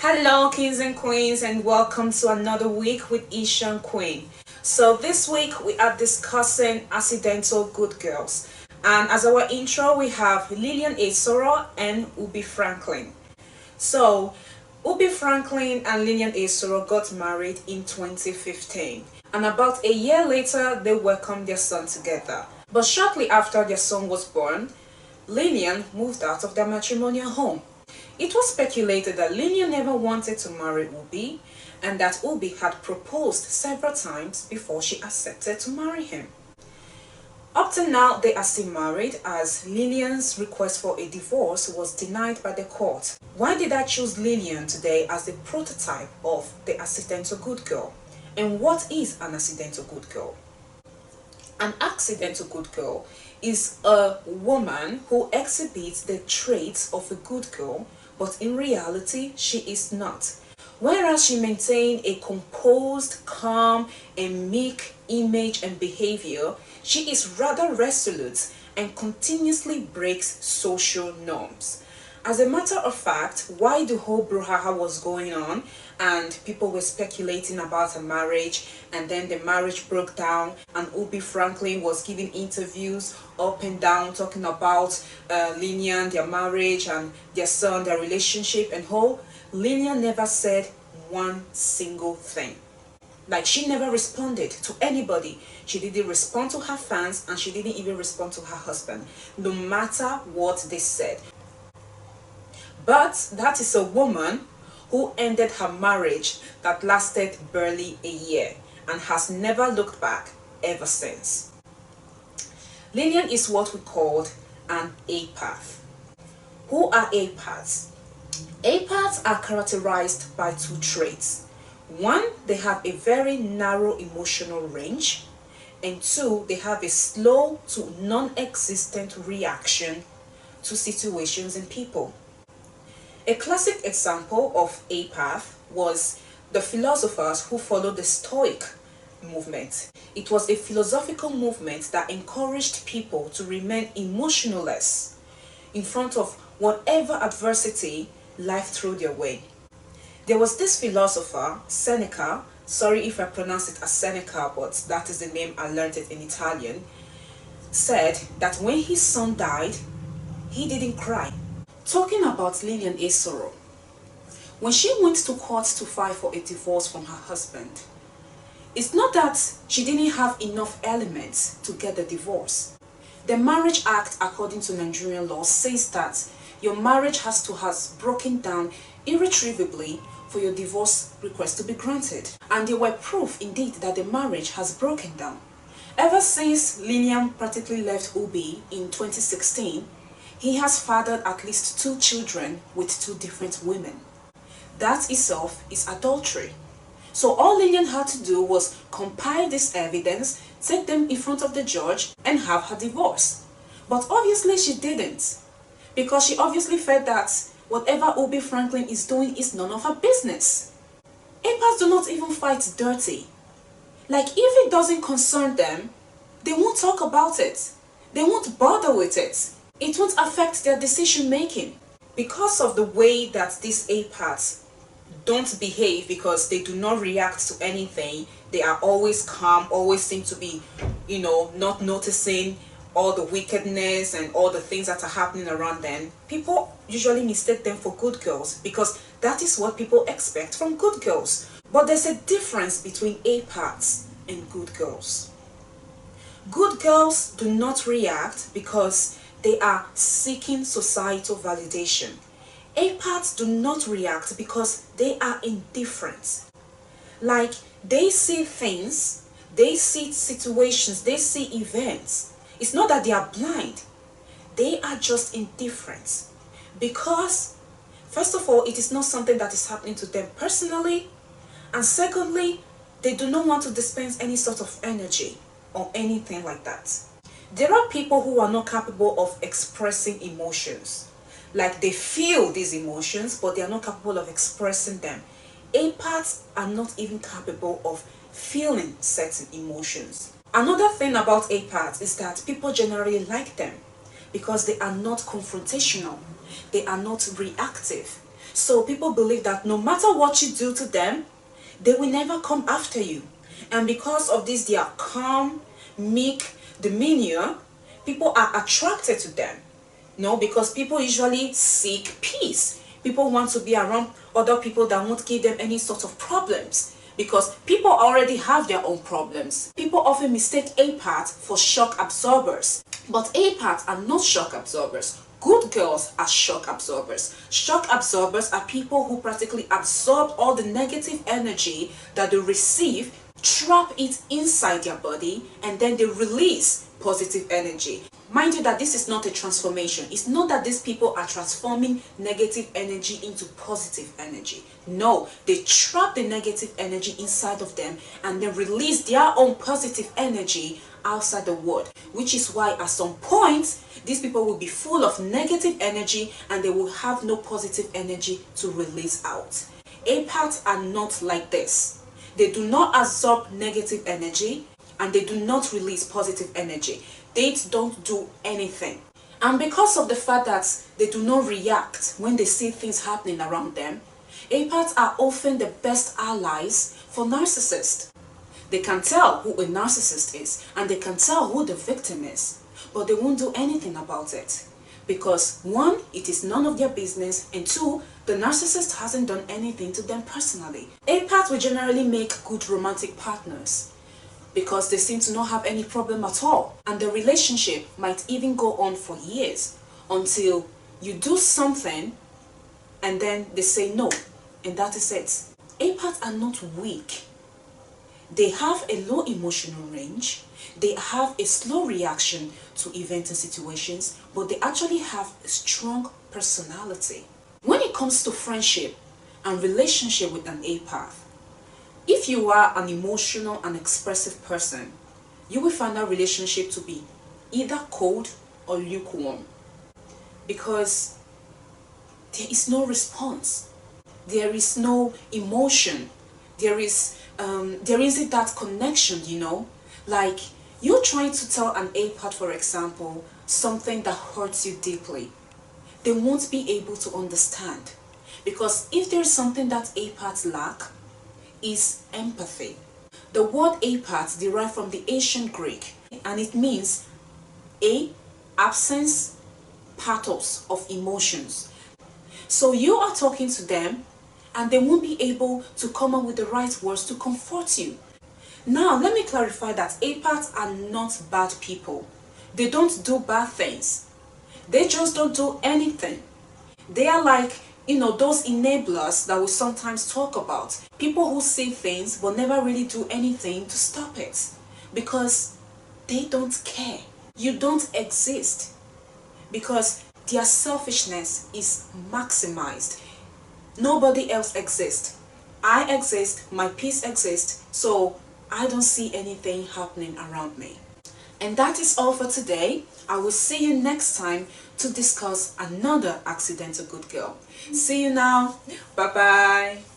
Hello kings and queens, and welcome to another week with Ishan Queen. So this week we are discussing accidental good girls, and as our intro we have Lilian Esoro and Ubi Franklin. So Ubi Franklin and Lilian Esoro got married in 2015, and about a year later they welcomed their son together. But shortly after their son was born, Lilian moved out of their matrimonial home. It was speculated that Lilian never wanted to marry Ubi and that Ubi had proposed several times before she accepted to marry him. Up to now, they are still married as Lilian's request for a divorce was denied by the court. Why did I choose Lilian today as the prototype of the accidental good girl? And what is an accidental good girl? An accidental good girl is a woman who exhibits the traits of a good girl, but in reality she is not. Whereas she maintains a composed, calm, and meek image and behavior, she is rather resolute and continuously breaks social norms. As a matter of fact, while the whole brouhaha was going on and people were speculating about her marriage, and then the marriage broke down and Ubi Franklin was giving interviews up and down talking about Lilian, their marriage and their son, their relationship and whole, Lilian never said one single thing. Like, she never responded to anybody. She didn't respond to her fans and she didn't even respond to her husband, no matter what they said. But that is a woman who ended her marriage that lasted barely a year and has never looked back ever since. Lilian is what we called an Apath. Who are Apaths? Apaths are characterized by two traits. One, they have a very narrow emotional range, and two, they have a slow to non-existent reaction to situations and people. A classic example of Apath was the philosophers who followed the Stoic movement. It was a philosophical movement that encouraged people to remain emotionless in front of whatever adversity life threw their way. There was this philosopher, Seneca, sorry if I pronounce it as Seneca, but that is the name I learned it in Italian, said that when his son died, he didn't cry. Talking about Lilian Esoro, when she went to court to file for a divorce from her husband, it's not that she didn't have enough elements to get the divorce. The Marriage Act, according to Nigerian law, says that your marriage has to have broken down irretrievably for your divorce request to be granted. And there were proof indeed that the marriage has broken down. Ever since Lilian practically left Ubi in 2016, he has fathered at least 2 children with 2 different women. That itself is adultery. So all Lilian had to do was compile this evidence, take them in front of the judge and have her divorce. But obviously she didn't, because she obviously felt that whatever Ubi Franklin is doing is none of her business. Apaths do not even fight dirty. Like, if it doesn't concern them, they won't talk about it. They won't bother with it. It won't affect their decision making. Because of the way that these Apaths don't behave, because they do not react to anything, they are always calm, always seem to be, not noticing all the wickedness and all the things that are happening around them. People usually mistake them for good girls because that is what people expect from good girls. But there's a difference between Apaths and good girls. Good girls do not react because they are seeking societal validation. Apaths do not react because they are indifferent. Like, they see things, they see situations, they see events. It's not that they are blind. They are just indifferent. Because, first of all, it is not something that is happening to them personally. And secondly, they do not want to dispense any sort of energy or anything like that. There are people who are not capable of expressing emotions. Like, they feel these emotions, but they are not capable of expressing them. Apaths are not even capable of feeling certain emotions. Another thing about Apaths is that people generally like them because they are not confrontational. They are not reactive. So people believe that no matter what you do to them, they will never come after you. And because of this, their calm, meek demeanor, people are attracted to them. No, because people usually seek peace. People want to be around other people that won't give them any sort of problems, because people already have their own problems. People often mistake Apath for shock absorbers, but Apaths are not shock absorbers. Good girls are shock absorbers. Shock absorbers are people who practically absorb all the negative energy that they receive, trap it inside their body, and then they release positive energy. Mind you that this is not a transformation. It's not that these people are transforming negative energy into positive energy. No, they trap the negative energy inside of them and then release their own positive energy outside the world, which is why at some point these people will be full of negative energy and they will have no positive energy to release out. Apaths are not like this. They do not absorb negative energy and they do not release positive energy. They don't do anything. And because of the fact that they do not react when they see things happening around them, Apaths are often the best allies for narcissists. They can tell who a narcissist is and they can tell who the victim is, but they won't do anything about it. Because one, it is none of their business, and two, the narcissist hasn't done anything to them personally. Apaths will generally make good romantic partners because they seem to not have any problem at all, and the relationship might even go on for years until you do something and then they say no, and that is it. Apaths are not weak. They have a low emotional range, they have a slow reaction to events and situations, but they actually have a strong personality. When it comes to friendship and relationship with an Apath, if you are an emotional and expressive person, you will find that relationship to be either cold or lukewarm, because there is no response, there is no emotion, there isn't that connection, you know. Like you're trying to tell an Apath, for example, something that hurts you deeply. They won't be able to understand, because if there's something that Apaths lack, is empathy. The word Apath derived from the ancient Greek, and it means absence, pathos of emotions. So you are talking to them and they won't be able to come up with the right words to comfort you. Now let me clarify that Apaths are not bad people. They don't do bad things. They just don't do anything. They are like, you know, those enablers that we sometimes talk about. People who say things but never really do anything to stop it, because they don't care. You don't exist, because their selfishness is maximized. Nobody else exists. I exist, my peace exists, so I don't see anything happening around me. And that is all for today. I will see you next time to discuss another accidental good girl. See you now. Bye bye.